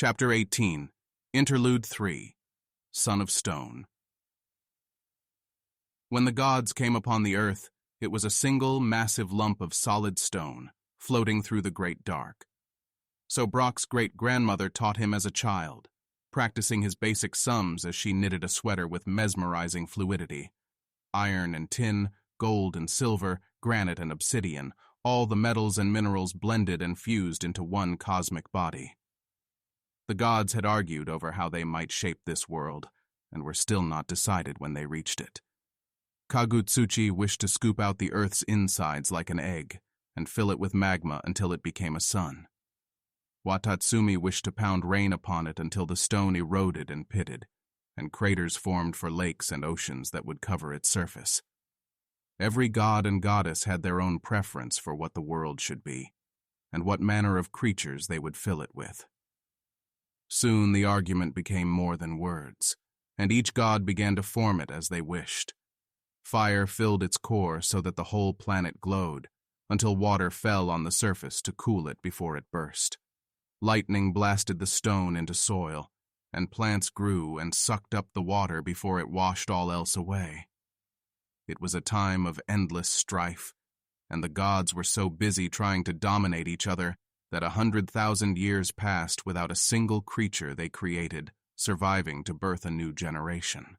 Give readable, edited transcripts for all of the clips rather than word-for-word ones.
Chapter 18, Interlude 3, Son of Stone. When the gods came upon the earth, it was a single, massive lump of solid stone, floating through the great dark. So Brock's great-grandmother taught him as a child, practicing his basic sums as she knitted a sweater with mesmerizing fluidity. Iron and tin, gold and silver, granite and obsidian, all the metals and minerals blended and fused into one cosmic body. The gods had argued over how they might shape this world, and were still not decided when they reached it. Kagutsuchi wished to scoop out the earth's insides like an egg, and fill it with magma until it became a sun. Watatsumi wished to pound rain upon it until the stone eroded and pitted, and craters formed for lakes and oceans that would cover its surface. Every god and goddess had their own preference for what the world should be, and what manner of creatures they would fill it with. Soon the argument became more than words, and each god began to form it as they wished. Fire filled its core so that the whole planet glowed, until water fell on the surface to cool it before it burst. Lightning blasted the stone into soil, and plants grew and sucked up the water before it washed all else away. It was a time of endless strife, and the gods were so busy trying to dominate each other that 100,000 years passed without a single creature they created surviving to birth a new generation.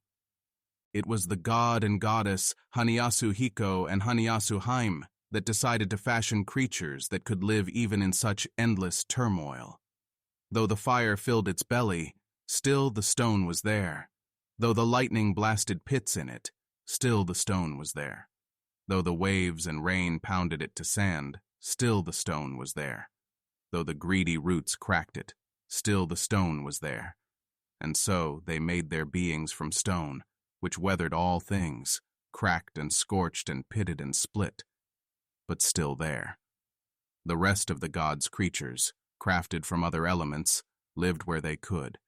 It was the god and goddess Haniyasu Hiko and Haniyasu Haim that decided to fashion creatures that could live even in such endless turmoil. Though the fire filled its belly, still the stone was there. Though the lightning blasted pits in it, still the stone was there. Though the waves and rain pounded it to sand, still the stone was there. Though the greedy roots cracked it, still the stone was there. And so they made their beings from stone, which weathered all things, cracked and scorched and pitted and split, but still there. The rest of the gods' creatures, crafted from other elements, lived where they could,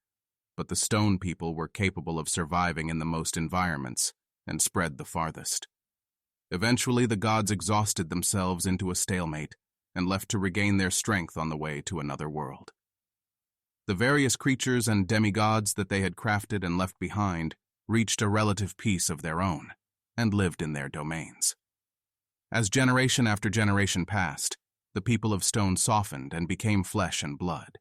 but the stone people were capable of surviving in the most environments and spread the farthest. Eventually the gods exhausted themselves into a stalemate and left to regain their strength on the way to another world. The various creatures and demigods that they had crafted and left behind reached a relative peace of their own and lived in their domains. As generation after generation passed, the people of stone softened and became flesh and blood.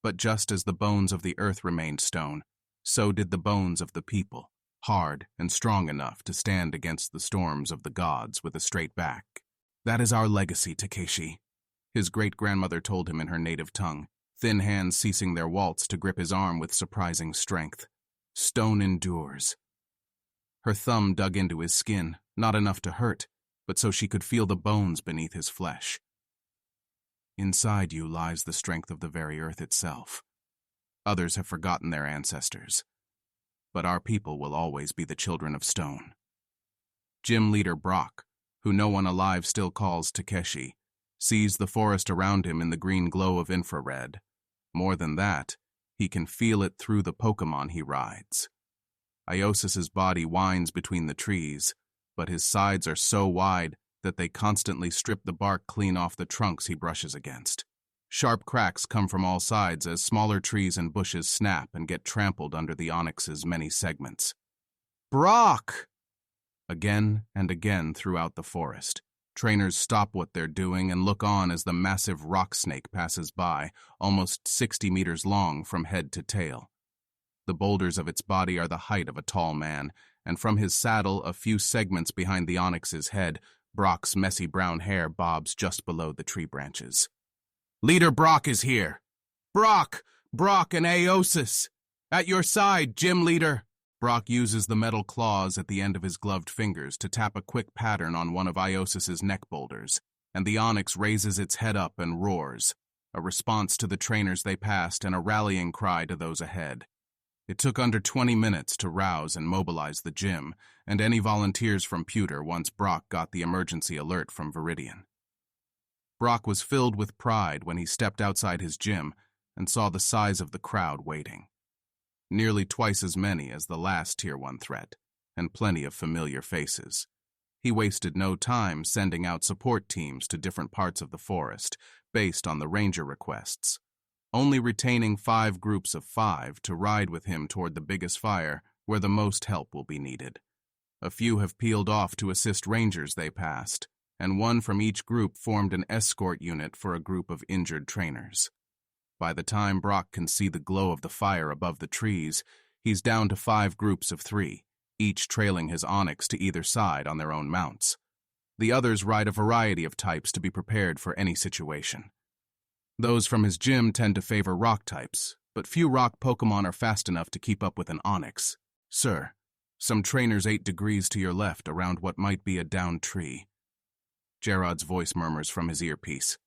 But just as the bones of the earth remained stone, so did the bones of the people, hard and strong enough to stand against the storms of the gods with a straight back. "That is our legacy, Takeshi," his great-grandmother told him in her native tongue, thin hands ceasing their waltz to grip his arm with surprising strength. "Stone endures." Her thumb dug into his skin, not enough to hurt, but so she could feel the bones beneath his flesh. "Inside you lies the strength of the very earth itself. Others have forgotten their ancestors, but our people will always be the children of stone." Gym leader Brock, who no one alive still calls Takeshi, sees the forest around him in the green glow of infrared. More than that, he can feel it through the Pokemon he rides. Iosis's body winds between the trees, but his sides are so wide that they constantly strip the bark clean off the trunks he brushes against. Sharp cracks come from all sides as smaller trees and bushes snap and get trampled under the onyx's many segments. "Brock!" Again and again throughout the forest, trainers stop what they're doing and look on as the massive rock snake passes by, almost 60 meters long from head to tail. The boulders of its body are the height of a tall man, and from his saddle, a few segments behind the onyx's head, Brock's messy brown hair bobs just below the tree branches. "Leader Brock is here! Brock! Brock and Aosis! At your side, gym leader!" Brock uses the metal claws at the end of his gloved fingers to tap a quick pattern on one of Iosis's neck boulders, and the onyx raises its head up and roars, a response to the trainers they passed and a rallying cry to those ahead. It took under 20 minutes to rouse and mobilize the gym, and any volunteers from Pewter once Brock got the emergency alert from Viridian. Brock was filled with pride when he stepped outside his gym and saw the size of the crowd waiting. Nearly twice as many as the last Tier 1 threat, and plenty of familiar faces. He wasted no time sending out support teams to different parts of the forest, based on the ranger requests. only retaining 5 groups of 5 to ride with him toward the biggest fire where the most help will be needed. A few have peeled off to assist rangers they passed, and one from each group formed an escort unit for a group of injured trainers. By the time Brock can see the glow of the fire above the trees, he's down to 5 groups of 3, each trailing his onyx to either side on their own mounts. The others ride a variety of types to be prepared for any situation. Those from his gym tend to favor rock types, but few rock Pokemon are fast enough to keep up with an onyx. Sir, some trainers 8 degrees to your left around what might be a downed tree. Gerard's voice murmurs from his earpiece.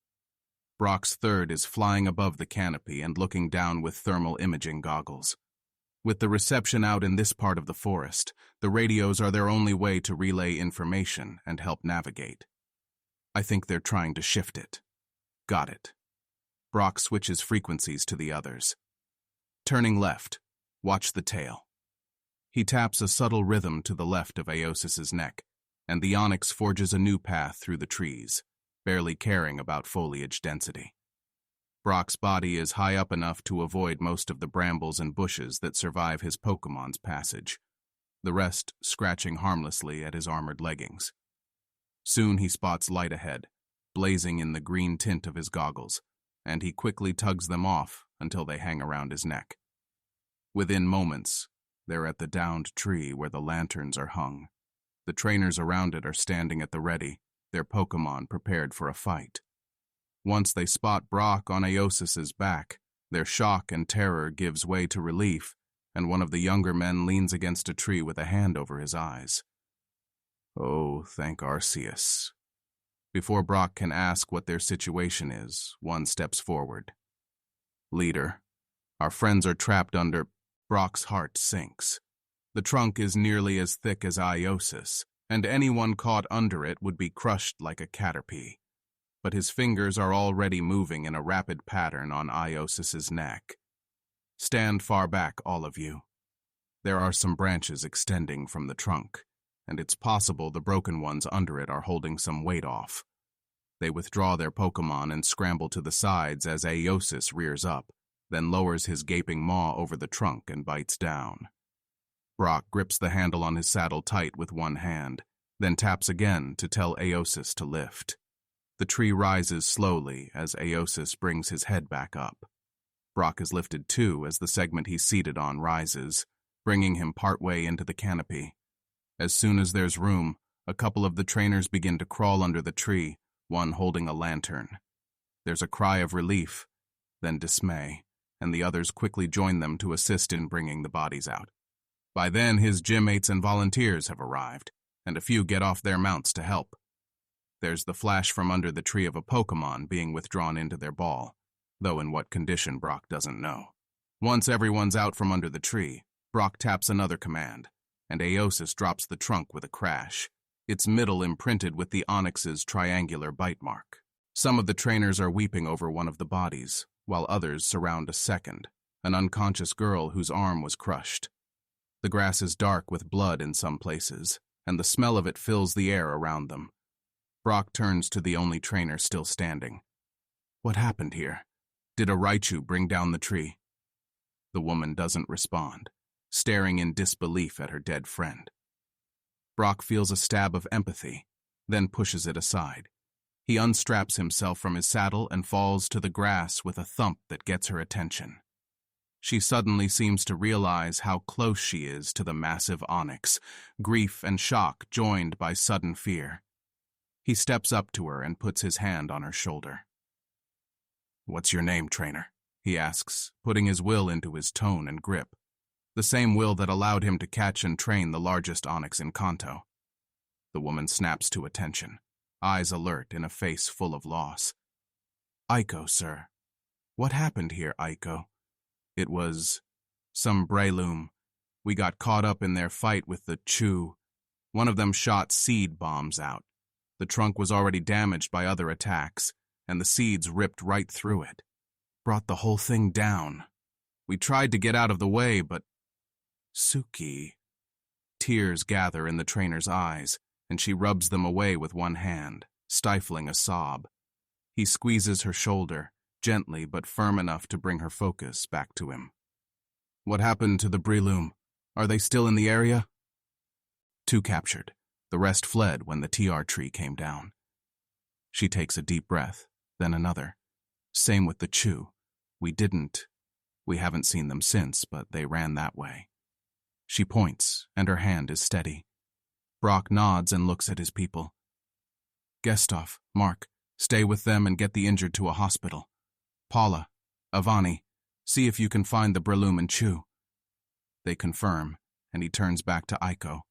Brock's third is flying above the canopy and looking down with thermal imaging goggles. With the reception out in this part of the forest, the radios are their only way to relay information and help navigate. I think they're trying to shift it. Got it. Brock switches frequencies to the others. Turning left, watch the tail. He taps a subtle rhythm to the left of Aosis's neck, and the onyx forges a new path through the trees, barely caring about foliage density. Brock's body is high up enough to avoid most of the brambles and bushes that survive his Pokemon's passage, the rest scratching harmlessly at his armored leggings. Soon he spots light ahead, blazing in the green tint of his goggles, and he quickly tugs them off until they hang around his neck. Within moments, they're at the downed tree where the lanterns are hung. The trainers around it are standing at the ready, their Pokemon prepared for a fight. Once they spot Brock on Aosis's back, their shock and terror gives way to relief, and one of the younger men leans against a tree with a hand over his eyes. Oh, thank Arceus. Before Brock can ask what their situation is, one steps forward. Leader, our friends are trapped under... Brock's heart sinks. The trunk is nearly as thick as Aosis, and anyone caught under it would be crushed like a caterpie. But his fingers are already moving in a rapid pattern on Aosis's neck. Stand far back, all of you. There are some branches extending from the trunk, and it's possible the broken ones under it are holding some weight off. They withdraw their Pokemon and scramble to the sides as Aosis rears up, then lowers his gaping maw over the trunk and bites down. Brock grips the handle on his saddle tight with one hand, then taps again to tell Aosis to lift. The tree rises slowly as Aosis brings his head back up. Brock is lifted too as the segment he's seated on rises, bringing him partway into the canopy. As soon as there's room, a couple of the trainers begin to crawl under the tree, one holding a lantern. There's a cry of relief, then dismay, and the others quickly join them to assist in bringing the bodies out. By then, his gym mates and volunteers have arrived, and a few get off their mounts to help. There's the flash from under the tree of a Pokemon being withdrawn into their ball, though in what condition Brock doesn't know. Once everyone's out from under the tree, Brock taps another command, and Aosis drops the trunk with a crash, its middle imprinted with the Onyx's triangular bite mark. Some of the trainers are weeping over one of the bodies, while others surround a second, an unconscious girl whose arm was crushed. The grass is dark with blood in some places, and the smell of it fills the air around them. Brock turns to the only trainer still standing. What happened here? Did a Raichu bring down the tree? The woman doesn't respond, staring in disbelief at her dead friend. Brock feels a stab of empathy, then pushes it aside. He unstraps himself from his saddle and falls to the grass with a thump that gets her attention. She suddenly seems to realize how close she is to the massive Onyx, grief and shock joined by sudden fear. He steps up to her and puts his hand on her shoulder. "What's your name, trainer?" he asks, putting his will into his tone and grip, the same will that allowed him to catch and train the largest Onyx in Kanto. The woman snaps to attention, eyes alert in a face full of loss. "Aiko, sir. What happened here, Aiko?" "It was some Breloom. We got caught up in their fight with the Chew. One of them shot seed bombs out. The trunk was already damaged by other attacks, and the seeds ripped right through it. Brought the whole thing down. We tried to get out of the way, but... Suki..." Tears gather in the trainer's eyes, and she rubs them away with one hand, stifling a sob. He squeezes her shoulder, gently but firm enough to bring her focus back to him. What happened to the Breloom? Are they still in the area? 2 captured. The rest fled when the TR tree came down. She takes a deep breath, then another. Same with the Chew. We haven't seen them since, but they ran that way. She points, and her hand is steady. Brock nods and looks at his people. Gestov, Mark, stay with them and get the injured to a hospital. Paula, Avani, see if you can find the Breloom and Chew. They confirm, and he turns back to Aiko.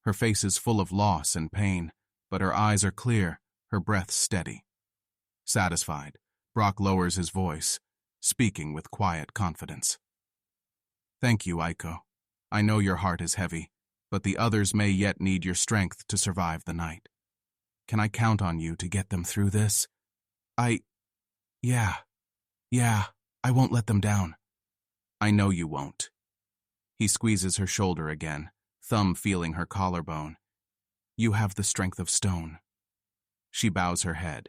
Her face is full of loss and pain, but her eyes are clear, her breath steady. Satisfied, Brock lowers his voice, speaking with quiet confidence. Thank you, Aiko. I know your heart is heavy, but the others may yet need your strength to survive the night. Can I count on you to get them through this? Yeah, I won't let them down. I know you won't. He squeezes her shoulder again, thumb feeling her collarbone. You have the strength of stone. She bows her head.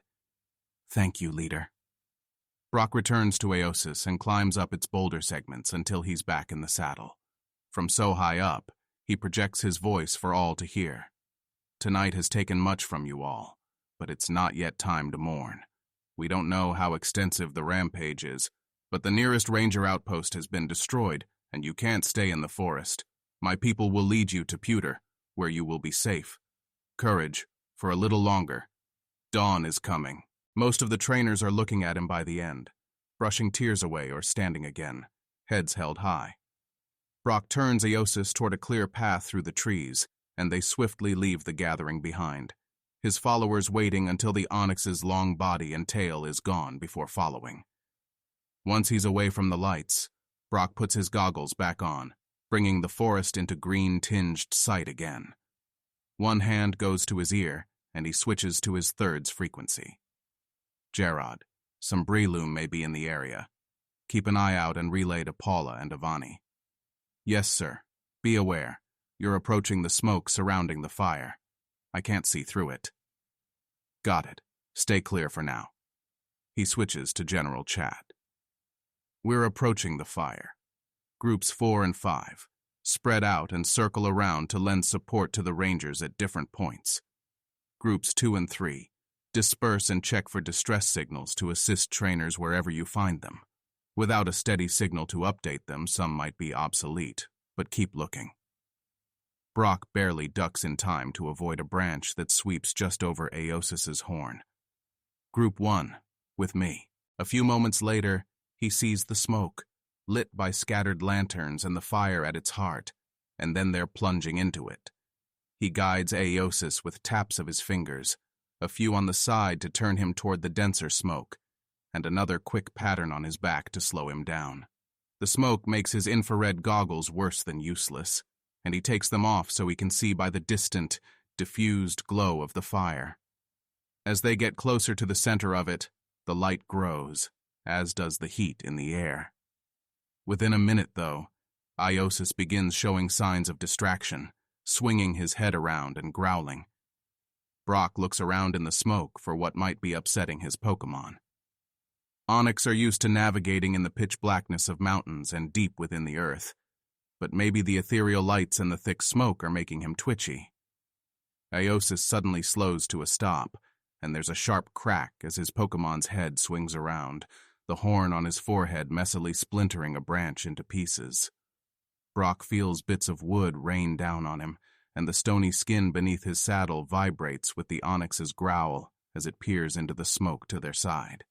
Thank you, leader. Brock returns to Aosis and climbs up its boulder segments until he's back in the saddle. From so high up, he projects his voice for all to hear. Tonight has taken much from you all, but it's not yet time to mourn. We don't know how extensive the rampage is, but the nearest ranger outpost has been destroyed, and you can't stay in the forest. My people will lead you to Pewter, where you will be safe. Courage, for a little longer. Dawn is coming. Most of the trainers are looking at him by the end, brushing tears away or standing again, heads held high. Brock turns Aosis toward a clear path through the trees, and they swiftly leave the gathering behind, his followers waiting until the Onyx's long body and tail is gone before following. Once he's away from the lights, Brock puts his goggles back on, bringing the forest into green-tinged sight again. One hand goes to his ear, and he switches to his third's frequency. Gerard, some Breloom may be in the area. Keep an eye out and relay to Paula and Avani. Yes, sir. Be aware. You're approaching the smoke surrounding the fire. I can't see through it. Got it. Stay clear for now. He switches to general chat. We're approaching the fire. Groups 4 and 5 spread out and circle around to lend support to the rangers at different points. Groups 2 and 3 disperse and check for distress signals to assist trainers wherever you find them. Without a steady signal to update them, some might be obsolete, but keep looking. Brock barely ducks in time to avoid a branch that sweeps just over Aosis's horn. Group 1, with me. A few moments later, he sees the smoke, lit by scattered lanterns and the fire at its heart, and then they're plunging into it. He guides Aosis with taps of his fingers, a few on the side to turn him toward the denser smoke, and another quick pattern on his back to slow him down. The smoke makes his infrared goggles worse than useless, and he takes them off so he can see by the distant, diffused glow of the fire. As they get closer to the center of it, the light grows, as does the heat in the air. Within a minute, though, Aosis begins showing signs of distraction, swinging his head around and growling. Brock looks around in the smoke for what might be upsetting his Pokémon. Onyx are used to navigating in the pitch blackness of mountains and deep within the earth, but maybe the ethereal lights and the thick smoke are making him twitchy. Aosis suddenly slows to a stop, and there's a sharp crack as his Pokémon's head swings around, the horn on his forehead messily splintering a branch into pieces. Brock feels bits of wood rain down on him, and the stony skin beneath his saddle vibrates with the Onyx's growl as it peers into the smoke to their side.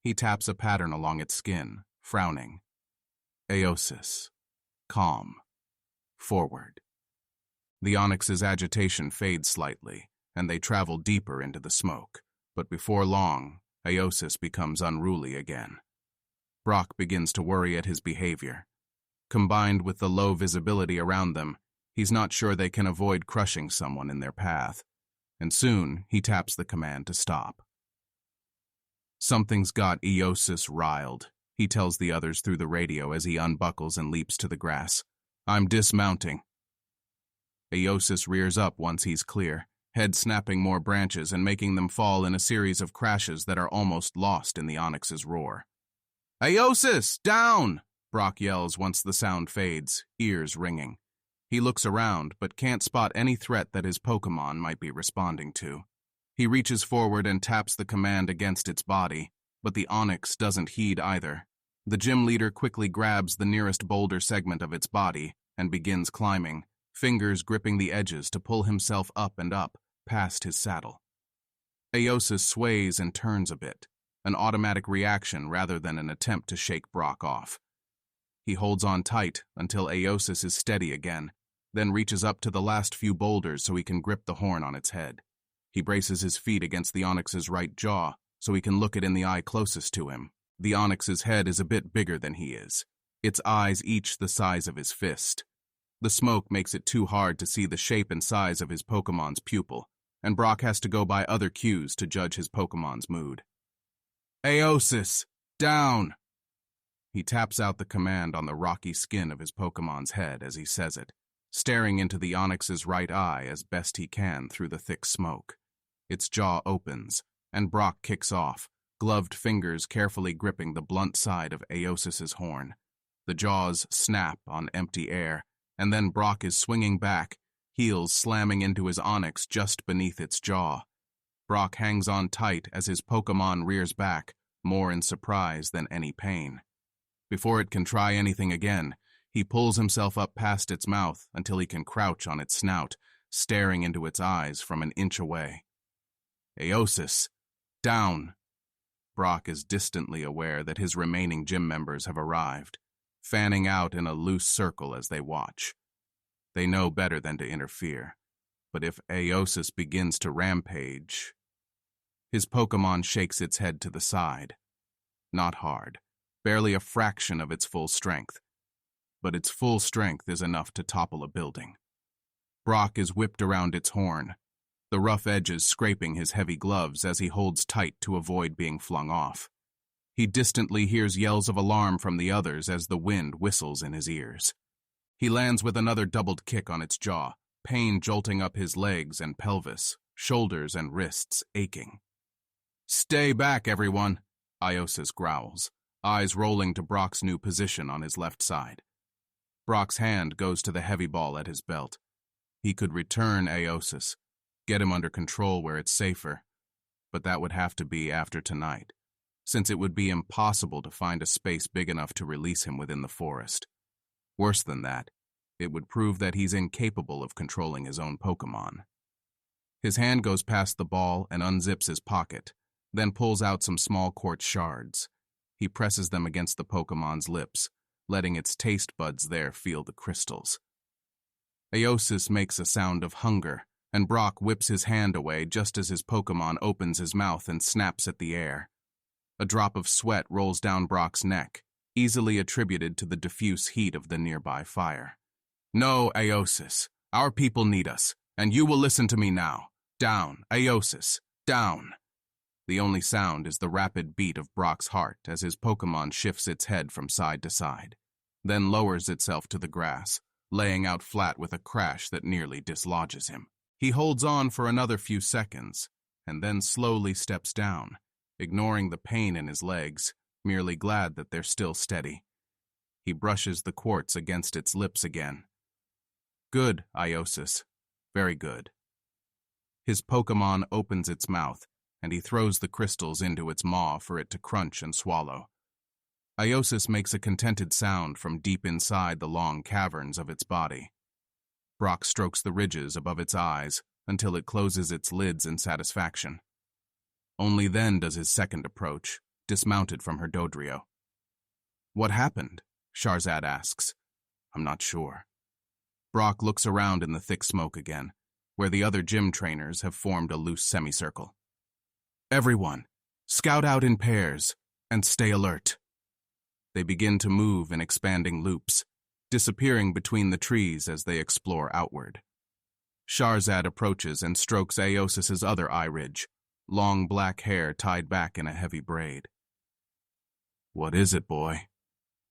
He taps a pattern along its skin, frowning. Aosis. Calm. Forward. The Onyx's agitation fades slightly, and they travel deeper into the smoke, but before long, Aosis becomes unruly again. Brock begins to worry at his behavior. Combined with the low visibility around them, he's not sure they can avoid crushing someone in their path, and soon he taps the command to stop. Something's got Aosis riled, he tells the others through the radio as he unbuckles and leaps to the grass. I'm dismounting. Aosis rears up once he's clear, head snapping more branches and making them fall in a series of crashes that are almost lost in the onyx's roar. "Aeosis, down!" Brock yells once the sound fades, ears ringing. He looks around, but can't spot any threat that his Pokémon might be responding to. He reaches forward and taps the command against its body, but the onyx doesn't heed either. The gym leader quickly grabs the nearest boulder segment of its body and begins climbing, fingers gripping the edges to pull himself up and up, past his saddle. Aeosis sways and turns a bit, an automatic reaction rather than an attempt to shake Brock off. He holds on tight until Aeosis is steady again, then reaches up to the last few boulders so he can grip the horn on its head. He braces his feet against the onyx's right jaw so he can look it in the eye closest to him. The onyx's head is a bit bigger than he is, its eyes each the size of his fist. The smoke makes it too hard to see the shape and size of his Pokémon's pupil, and Brock has to go by other cues to judge his Pokémon's mood. "Aeosis, down!" He taps out the command on the rocky skin of his Pokémon's head as he says it, staring into the onyx's right eye as best he can through the thick smoke. Its jaw opens, and Brock kicks off, gloved fingers carefully gripping the blunt side of Aeosis's horn. The jaws snap on empty air, and then Brock is swinging back, heels slamming into his onyx just beneath its jaw. Brock hangs on tight as his Pokémon rears back, more in surprise than any pain. Before it can try anything again, he pulls himself up past its mouth until he can crouch on its snout, staring into its eyes from an inch away. "Aeosis, down!" Brock is distantly aware that his remaining gym members have arrived, fanning out in a loose circle as they watch. They know better than to interfere, but if Aeosis begins to rampage... His Pokémon shakes its head to the side. Not hard, barely a fraction of its full strength. But its full strength is enough to topple a building. Brock is whipped around its horn, the rough edges scraping his heavy gloves as he holds tight to avoid being flung off. He distantly hears yells of alarm from the others as the wind whistles in his ears. He lands with another doubled kick on its jaw, pain jolting up his legs and pelvis, shoulders and wrists aching. "Stay back, everyone," Aeosis growls, eyes rolling to Brock's new position on his left side. Brock's hand goes to the heavy ball at his belt. He could return Aeosis, get him under control where it's safer, but that would have to be after tonight, since it would be impossible to find a space big enough to release him within the forest. Worse than that, it would prove that he's incapable of controlling his own Pokémon. His hand goes past the ball and unzips his pocket, then pulls out some small quartz shards. He presses them against the Pokémon's lips, letting its taste buds there feel the crystals. Aeosis makes a sound of hunger, and Brock whips his hand away just as his Pokémon opens his mouth and snaps at the air. A drop of sweat rolls down Brock's neck, easily attributed to the diffuse heat of the nearby fire. "No, Aeosis, our people need us, and you will listen to me now. Down, Aeosis, down." The only sound is the rapid beat of Brock's heart as his Pokémon shifts its head from side to side, then lowers itself to the grass, laying out flat with a crash that nearly dislodges him. He holds on for another few seconds, and then slowly steps down, ignoring the pain in his legs, merely glad that they're still steady. He brushes the quartz against its lips again. "Good, Aeosis. Very good." His Pokémon opens its mouth, and he throws the crystals into its maw for it to crunch and swallow. Aeosis makes a contented sound from deep inside the long caverns of its body. Brock strokes the ridges above its eyes until it closes its lids in satisfaction. Only then does his second approach, dismounted from her Dodrio. "What happened?" Charizard asks. "I'm not sure." Brock looks around in the thick smoke again, where the other gym trainers have formed a loose semicircle. "Everyone, scout out in pairs and stay alert." They begin to move in expanding loops, disappearing between the trees as they explore outward. Charizard approaches and strokes Aeosis's other eye ridge, long black hair tied back in a heavy braid. "What is it, boy?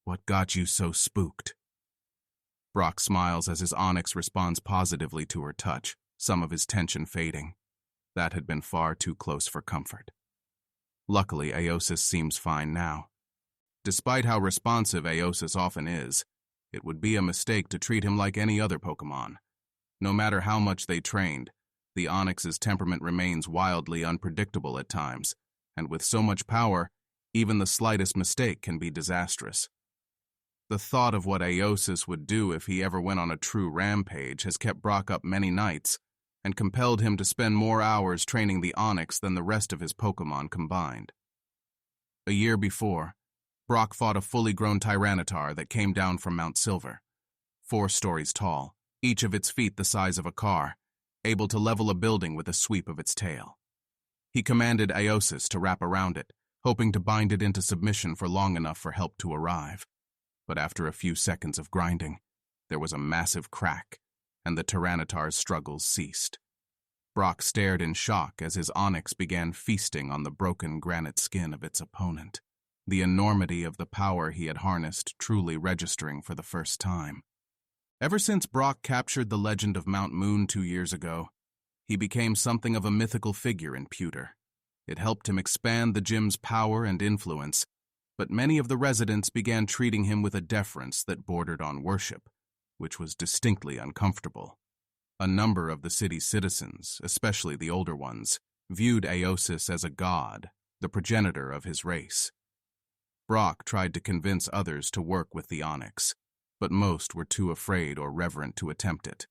What got you so spooked?" Brock smiles as his Onyx responds positively to her touch, some of his tension fading. That had been far too close for comfort. Luckily, Aosis seems fine now. Despite how responsive Aosis often is, it would be a mistake to treat him like any other Pokemon. No matter how much they trained, the Onix's temperament remains wildly unpredictable at times, and with so much power, even the slightest mistake can be disastrous. The thought of what Aosis would do if he ever went on a true rampage has kept Brock up many nights and compelled him to spend more hours training the Onix than the rest of his Pokemon combined. A year before, Brock fought a fully grown Tyranitar that came down from Mount Silver, 4 stories tall, each of its feet the size of a car, able to level a building with a sweep of its tail. He commanded Aosis to wrap around it, hoping to bind it into submission for long enough for help to arrive. But after a few seconds of grinding, there was a massive crack, and the Tyranitar's struggles ceased. Brock stared in shock as his Onix began feasting on the broken granite skin of its opponent, the enormity of the power he had harnessed truly registering for the first time. Ever since Brock captured the legend of Mount Moon 2 years ago, he became something of a mythical figure in Pewter. It helped him expand the gym's power and influence, but many of the residents began treating him with a deference that bordered on worship, which was distinctly uncomfortable. A number of the city's citizens, especially the older ones, viewed Aosis as a god, the progenitor of his race. Brock tried to convince others to work with the Onix, but most were too afraid or reverent to attempt it.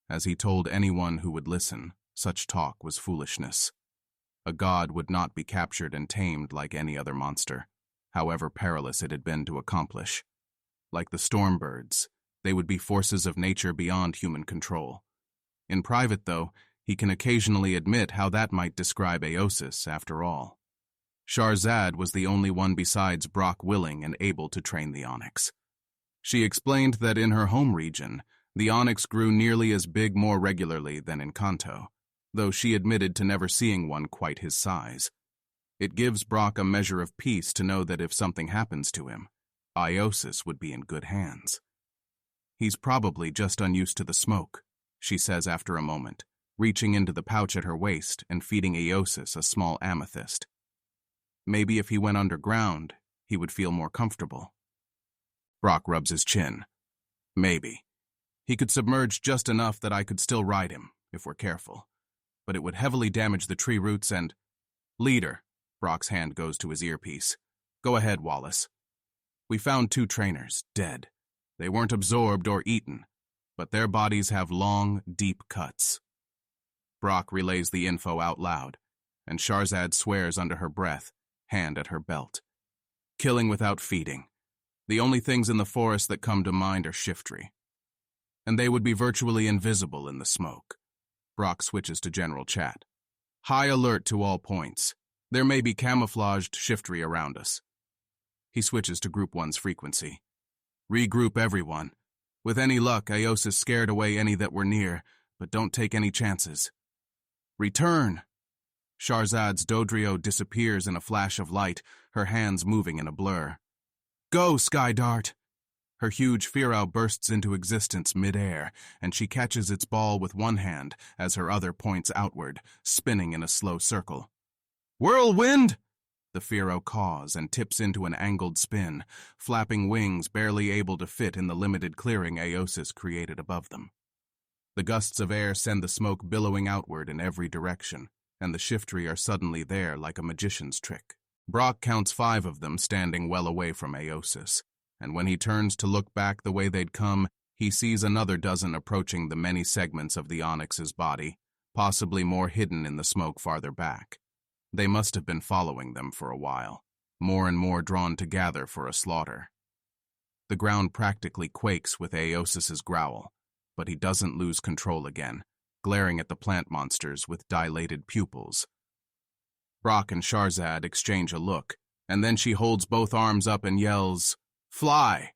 As he told anyone who would listen, such talk was foolishness. A god would not be captured and tamed like any other monster, however perilous it had been to accomplish. Like the storm birds, they would be forces of nature beyond human control. In private, though, he can occasionally admit how that might describe Aosis after all. Charizard was the only one besides Brock willing and able to train the Onix. She explained that in her home region, the Onix grew nearly as big more regularly than in Kanto, though she admitted to never seeing one quite his size. It gives Brock a measure of peace to know that if something happens to him, Aosis would be in good hands. He's probably just unused to the smoke, she says after a moment, reaching into the pouch at her waist and feeding Aosis a small amethyst. Maybe if he went underground, he would feel more comfortable. Brock rubs his chin. Maybe. He could submerge just enough that I could still ride him, if we're careful. But it would heavily damage the tree roots and... Leader. Brock's hand goes to his earpiece. Go ahead, Wallace. We found 2 trainers, dead. They weren't absorbed or eaten, but their bodies have long, deep cuts. Brock relays the info out loud, and Charizard swears under her breath, hand at her belt. Killing without feeding. The only things in the forest that come to mind are Shiftry. And they would be virtually invisible in the smoke. Brock switches to general chat. High alert to all points. There may be camouflaged Shiftry around us. He switches to Group 1's frequency. Regroup everyone. With any luck, Aosis scared away any that were near, but don't take any chances. Return! Charizard's Dodrio disappears in a flash of light, her hands moving in a blur. Go, Skydart! Her huge Fearow bursts into existence mid-air, and she catches its ball with one hand as her other points outward, spinning in a slow circle. Whirlwind! The Fearow caws and tips into an angled spin, flapping wings barely able to fit in the limited clearing Aosis created above them. The gusts of air send the smoke billowing outward in every direction, and the Shiftry are suddenly there like a magician's trick. Brock counts 5 of them standing well away from Aosis, and when he turns to look back the way they'd come, he sees another dozen approaching the many segments of the Onix's body, possibly more hidden in the smoke farther back. They must have been following them for a while, more and more drawn to gather for a slaughter. The ground practically quakes with Aosis's growl, but he doesn't lose control again, glaring at the plant monsters with dilated pupils. Brock and Charizard exchange a look, and then she holds both arms up and yells, Fly!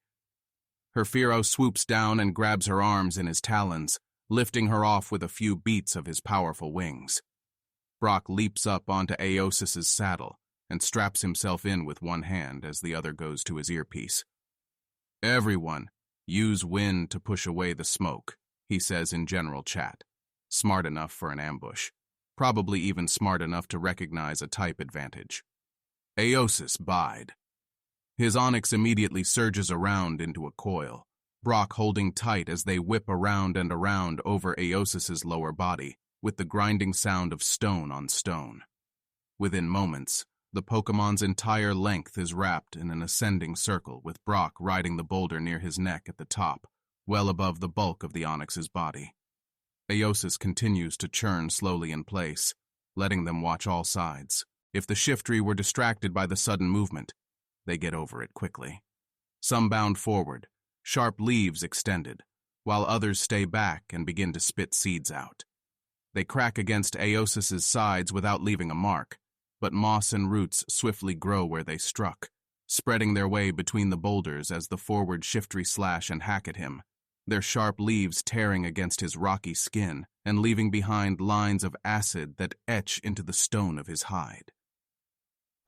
Her Fearow swoops down and grabs her arms in his talons, lifting her off with a few beats of his powerful wings. Brock leaps up onto Aosis's saddle and straps himself in with one hand as the other goes to his earpiece. Everyone, use wind to push away the smoke, he says in general chat. smart enough for an ambush, probably even smart enough to recognize a type advantage. Aosis bide. His onyx immediately surges around into a coil, Brock holding tight as they whip around and around over Aosis's lower body, with the grinding sound of stone on stone. Within moments, the Pokemon's entire length is wrapped in an ascending circle, with Brock riding the boulder near his neck at the top, well above the bulk of the Onyx's body. Aosis continues to churn slowly in place, letting them watch all sides. If the Shiftry were distracted by the sudden movement, they get over it quickly. Some bound forward, sharp leaves extended, while others stay back and begin to spit seeds out. They crack against Aosis's sides without leaving a mark, but moss and roots swiftly grow where they struck, spreading their way between the boulders as the forward Shiftry slash and hack at him, their sharp leaves tearing against his rocky skin and leaving behind lines of acid that etch into the stone of his hide.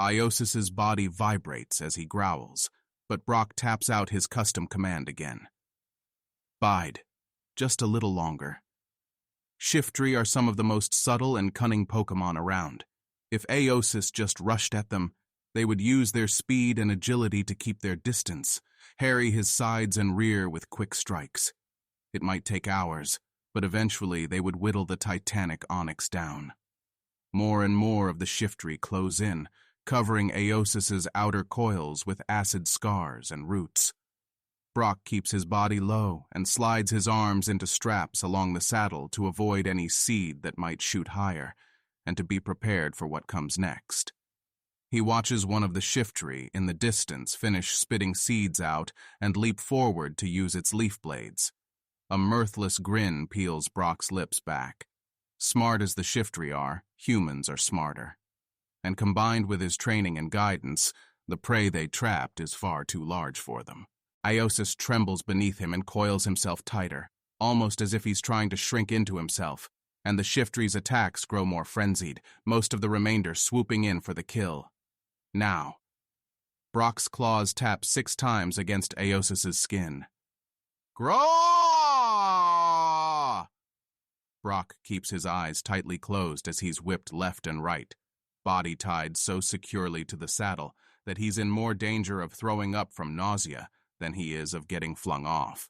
Aosis's body vibrates as he growls, but Brock taps out his custom command again. Bide, just a little longer. Shiftry are some of the most subtle and cunning Pokemon around. If Aosis just rushed at them, they would use their speed and agility to keep their distance, harry his sides and rear with quick strikes. It might take hours, but eventually they would whittle the titanic Onix down. More and more of the Shiftry close in, covering Aosis's outer coils with acid scars and roots. Brock keeps his body low and slides his arms into straps along the saddle to avoid any seed that might shoot higher, and to be prepared for what comes next. He watches one of the Shiftry in the distance finish spitting seeds out and leap forward to use its leaf blades. A mirthless grin peels Brock's lips back. Smart as the Shiftry are, humans are smarter. And combined with his training and guidance, the prey they trapped is far too large for them. Aosis trembles beneath him and coils himself tighter, almost as if he's trying to shrink into himself, and the Shiftry's attacks grow more frenzied, most of the remainder swooping in for the kill. Now, Brock's claws tap 6 times against Aosis's skin. Graw! Brock keeps his eyes tightly closed as he's whipped left and right, body tied so securely to the saddle that he's in more danger of throwing up from nausea than he is of getting flung off.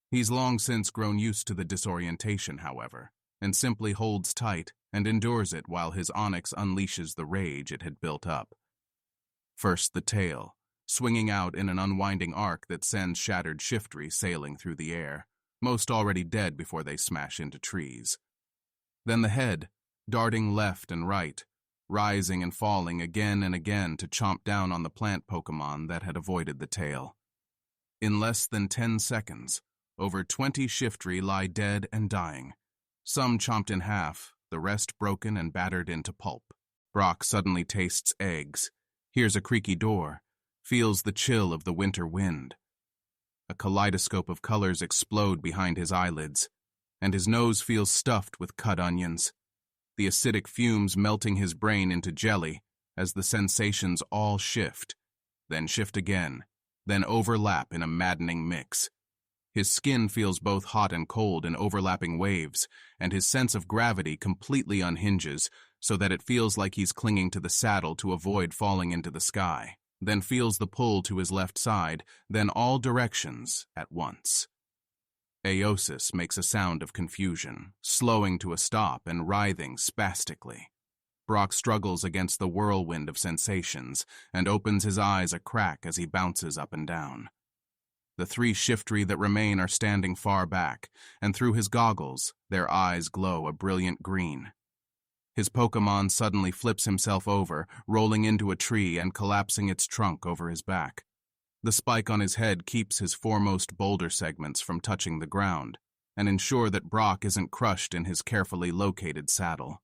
He's long since grown used to the disorientation, however, and simply holds tight and endures it while his Onix unleashes the rage it had built up. First the tail, swinging out in an unwinding arc that sends shattered Shiftry sailing through the air, most already dead before they smash into trees. Then the head, darting left and right, rising and falling again and again to chomp down on the plant Pokemon that had avoided the tail. In less than 10 seconds, over 20 Shiftry lie dead and dying, some chomped in half, the rest broken and battered into pulp. Brock suddenly tastes eggs, hears a creaky door, feels the chill of the winter wind. A kaleidoscope of colors explode behind his eyelids, and his nose feels stuffed with cut onions, the acidic fumes melting his brain into jelly as the sensations all shift, then shift again, then overlap in a maddening mix. His skin feels both hot and cold in overlapping waves, and his sense of gravity completely unhinges so that it feels like he's clinging to the saddle to avoid falling into the sky, then feels the pull to his left side, then all directions at once. Aosis makes a sound of confusion, slowing to a stop and writhing spastically. Brock struggles against the whirlwind of sensations and opens his eyes a crack as he bounces up and down. The 3 Shiftry that remain are standing far back, and through his goggles, their eyes glow a brilliant green. His Pokemon suddenly flips himself over, rolling into a tree and collapsing its trunk over his back. The spike on his head keeps his foremost boulder segments from touching the ground, and ensure that Brock isn't crushed in his carefully located saddle.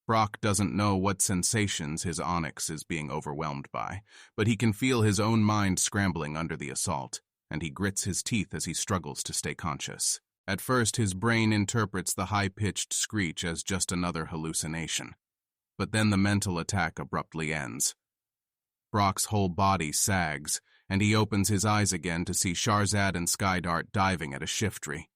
Brock doesn't know what sensations his Onix is being overwhelmed by, but he can feel his own mind scrambling under the assault, and he grits his teeth as he struggles to stay conscious. At first, his brain interprets the high-pitched screech as just another hallucination, but then the mental attack abruptly ends. Brock's whole body sags, and he opens his eyes again to see Charizard and Skydart diving at a Shiftry.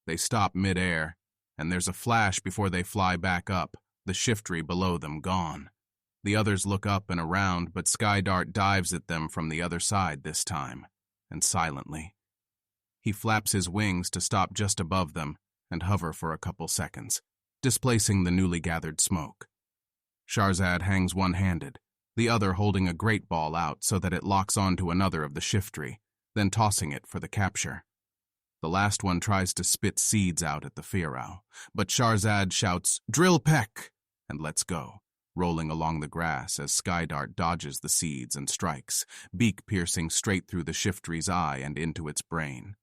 They stop mid-air, and there's a flash before they fly back up, the shiftry below them gone. The others look up and around, but Skydart dives at them from the other side this time, and silently. He flaps his wings to stop just above them and hover for a couple seconds, displacing the newly gathered smoke. Shahrazad hangs one-handed, the other holding a great ball out so that it locks onto another of the shiftry, then tossing it for the capture. The last one tries to spit seeds out at the Pharaoh, but Shahrazad shouts, "Drill peck!" and lets go, rolling along the grass as Skydart dodges the seeds and strikes, beak piercing straight through the shiftry's eye and into its brain.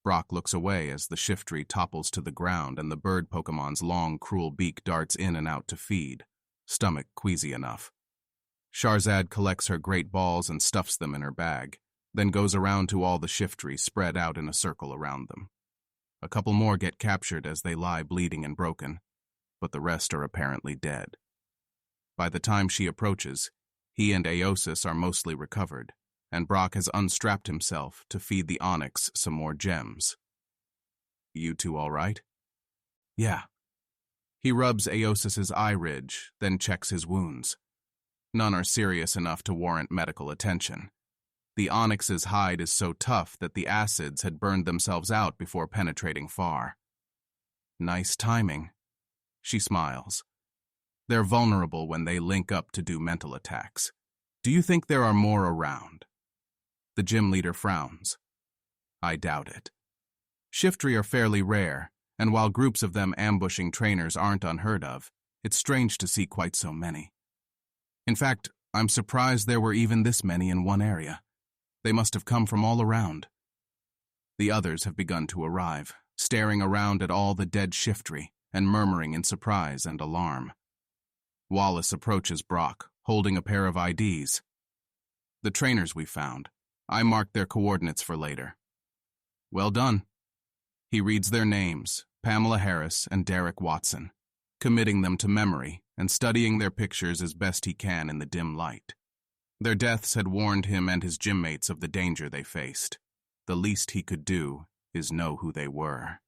Brock looks away as the shiftry topples to the ground and the bird Pokemon's long, cruel beak darts in and out to feed, stomach queasy enough. Shahrazad collects her great balls and stuffs them in her bag, then goes around to all the shiftry spread out in a circle around them. A couple more get captured as they lie bleeding and broken, but the rest are apparently dead. By the time she approaches, he and Aosis are mostly recovered, and Brock has unstrapped himself to feed the Onyx some more gems. "You two all right?" "Yeah." He rubs Aosis's eye ridge, then checks his wounds. None are serious enough to warrant medical attention. The Onyx's hide is so tough that the acids had burned themselves out before penetrating far. "Nice timing." She smiles. They're vulnerable when they link up to do mental attacks. "Do you think there are more around?" The gym leader frowns. "I doubt it. Shiftry are fairly rare, and while groups of them ambushing trainers aren't unheard of, it's strange to see quite so many. In fact, I'm surprised there were even this many in one area. They must have come from all around." The others have begun to arrive, staring around at all the dead shiftry and murmuring in surprise and alarm. Wallace approaches Brock, holding a pair of IDs. "The trainers we found. I marked their coordinates for later." "Well done." He reads their names, Pamela Harris and Derek Watson, committing them to memory and studying their pictures as best he can in the dim light. Their deaths had warned him and his gym mates of the danger they faced. The least he could do is know who they were.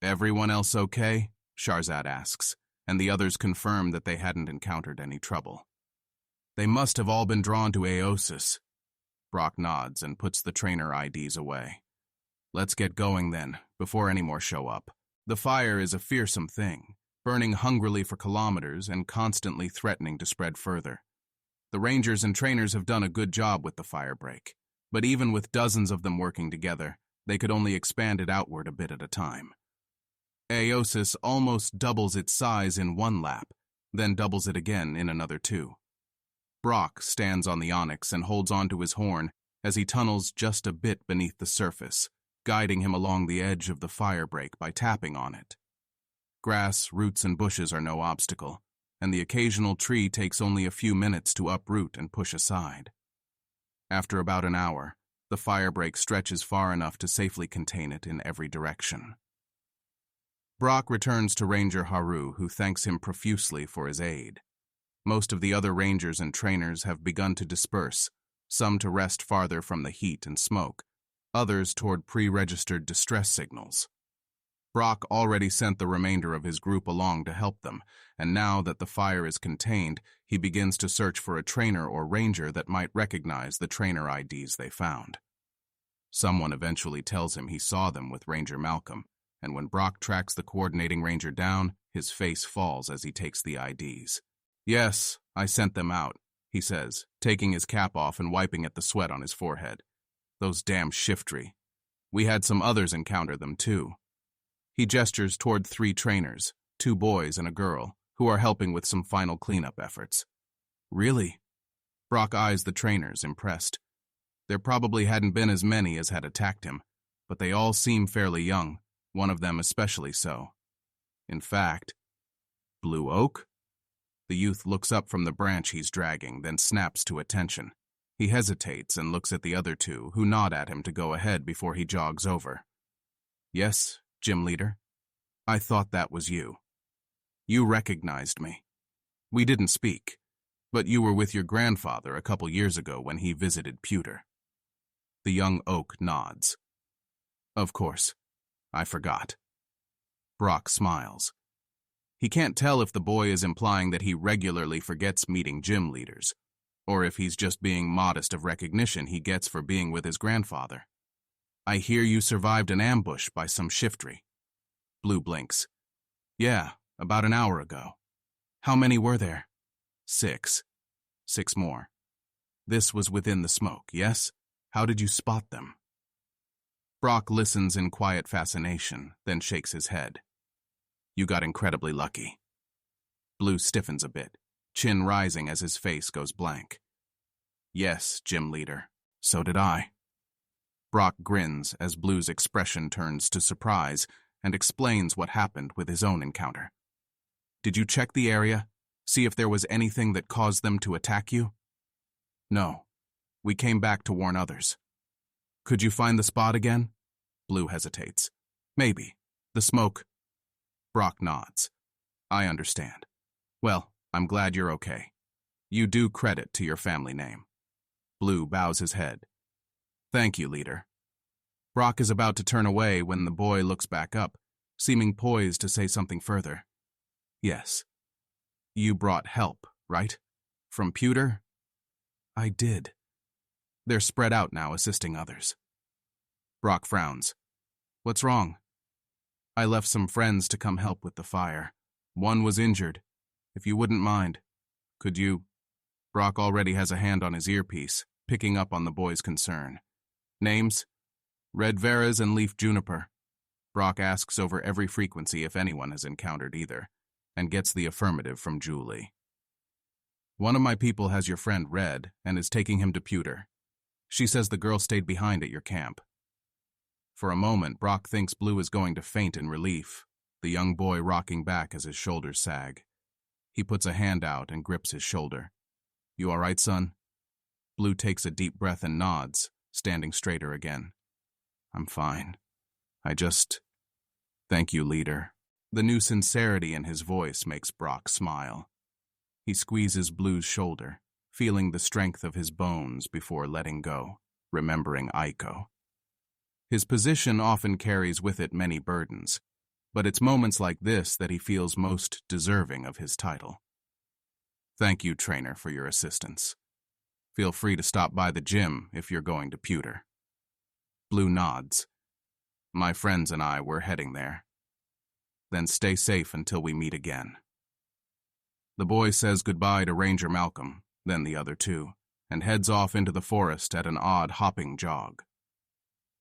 "Everyone else okay?" Shahrazad asks, and the others confirm that they hadn't encountered any trouble. "They must have all been drawn to Aosis." Brock nods and puts the trainer IDs away. "Let's get going then, before any more show up. The fire is a fearsome thing, burning hungrily for kilometers and constantly threatening to spread further. The rangers and trainers have done a good job with the firebreak, but even with dozens of them working together, they could only expand it outward a bit at a time. Aosis almost doubles its size in one lap, then doubles it again in another two. Brock stands on the Onyx and holds onto his horn as he tunnels just a bit beneath the surface, guiding him along the edge of the firebreak by tapping on it. Grass, roots, and bushes are no obstacle, and the occasional tree takes only a few minutes to uproot and push aside. After about an hour, the firebreak stretches far enough to safely contain it in every direction. Brock returns to Ranger Haru, who thanks him profusely for his aid. Most of the other rangers and trainers have begun to disperse, some to rest farther from the heat and smoke, others toward pre-registered distress signals. Brock already sent the remainder of his group along to help them, and now that the fire is contained, he begins to search for a trainer or ranger that might recognize the trainer IDs they found. Someone eventually tells him he saw them with Ranger Malcolm, and when Brock tracks the coordinating ranger down, his face falls as he takes the IDs. "Yes, I sent them out," he says, taking his cap off and wiping at the sweat on his forehead. "Those damn shiftry. We had some others encounter them too." He gestures toward 3 trainers, 2 boys and a girl, who are helping with some final cleanup efforts. "Really?" Brock eyes the trainers, impressed. There probably hadn't been as many as had attacked him, but they all seem fairly young, one of them especially so. In fact, Blue Oak? The youth looks up from the branch he's dragging, then snaps to attention. He hesitates and looks at the other 2, who nod at him to go ahead before he jogs over. "Yes, Gym Leader. I thought that was you. You recognized me. We didn't speak, but you were with your grandfather a couple years ago when he visited Pewter." The young oak nods. "Of course. I forgot." Brock smiles. He can't tell if the boy is implying that he regularly forgets meeting gym leaders, or if he's just being modest of recognition he gets for being with his grandfather. I hear you survived an ambush by some shiftry. Blue blinks. Yeah, about an hour ago. How many were there? 6. 6 more. This was within the smoke, yes? How did you spot them? Brock listens in quiet fascination, then shakes his head. You got incredibly lucky. Blue stiffens a bit, chin rising as his face goes blank. Yes, gym leader. So did I. Brock grins as Blue's expression turns to surprise and explains what happened with his own encounter. Did you check the area? See if there was anything that caused them to attack you? No. We came back to warn others. Could you find the spot again? Blue hesitates. Maybe. The smoke. Brock nods. I understand. Well, I'm glad you're okay. You do credit to your family name. Blue bows his head. Thank you, leader. Brock is about to turn away when the boy looks back up, seeming poised to say something further. Yes. You brought help, right? From Pewter? I did. They're spread out now, assisting others. Brock frowns. What's wrong? I left some friends to come help with the fire. One was injured. If you wouldn't mind, could you? Brock already has a hand on his earpiece, picking up on the boy's concern. Names? Red Veras and Leaf Juniper. Brock asks over every frequency if anyone has encountered either, and gets the affirmative from Julie. One of my people has your friend Red and is taking him to Pewter. She says the girl stayed behind at your camp. For a moment, Brock thinks Blue is going to faint in relief, the young boy rocking back as his shoulders sag. He puts a hand out and grips his shoulder. You all right, son? Blue takes a deep breath and nods, standing straighter again. I'm fine. Thank you, leader. The new sincerity in his voice makes Brock smile. He squeezes Blue's shoulder, feeling the strength of his bones before letting go, remembering Aiko. His position often carries with it many burdens, but it's moments like this that he feels most deserving of his title. Thank you, trainer, for your assistance. Feel free to stop by the gym if you're going to Pewter. Blue nods. My friends and I were heading there. Then stay safe until we meet again. The boy says goodbye to Ranger Malcolm, then the other two, and heads off into the forest at an odd hopping jog.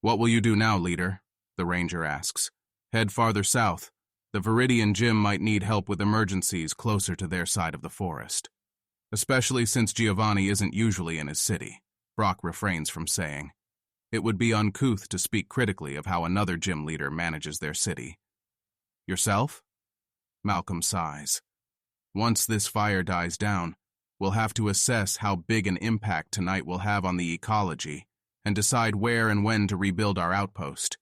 What will you do now, leader? The ranger asks. Head farther south. The Viridian Gym might need help with emergencies closer to their side of the forest. Especially since Giovanni isn't usually in his city, Brock refrains from saying. It would be uncouth to speak critically of how another gym leader manages their city. Yourself? Malcolm sighs. Once this fire dies down, we'll have to assess how big an impact tonight will have on the ecology and decide where and when to rebuild our outpost.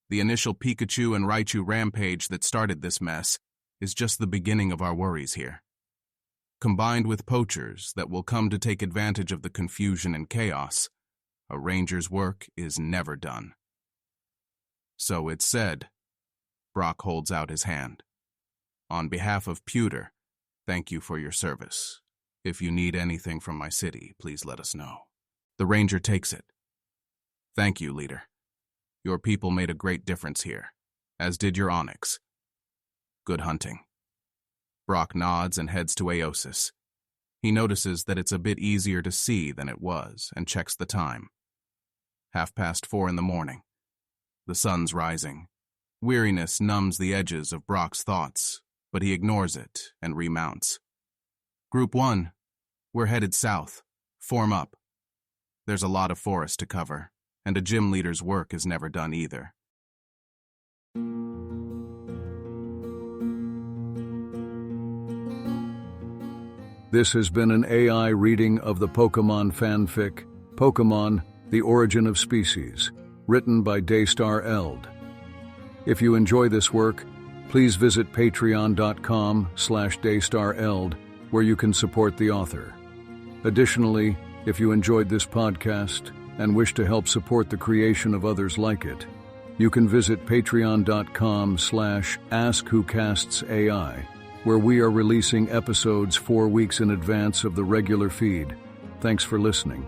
The initial Pikachu and Raichu rampage that started this mess is just the beginning of our worries here. Combined with poachers that will come to take advantage of the confusion and chaos, a ranger's work is never done. So it's said. Brock holds out his hand. On behalf of Pewter, thank you for your service. If you need anything from my city, please let us know. The ranger takes it. Thank you, leader. Your people made a great difference here, as did your Onyx. Good hunting. Brock nods and heads to Aosis. He notices that it's a bit easier to see than it was and checks the time. 4:30 in the morning. The sun's rising. Weariness numbs the edges of Brock's thoughts, but he ignores it and remounts. Group 1, we're headed south. Form up. There's a lot of forest to cover, and a gym leader's work is never done either. This has been an AI reading of the Pokemon fanfic, Pokemon, The Origin of Species, written by Daystar Eld. If you enjoy this work, please visit patreon.com/daystareld, where you can support the author. Additionally, if you enjoyed this podcast and wish to help support the creation of others like it, you can visit patreon.com/AskWhoCastsAI, where we are releasing episodes 4 weeks in advance of the regular feed. Thanks for listening.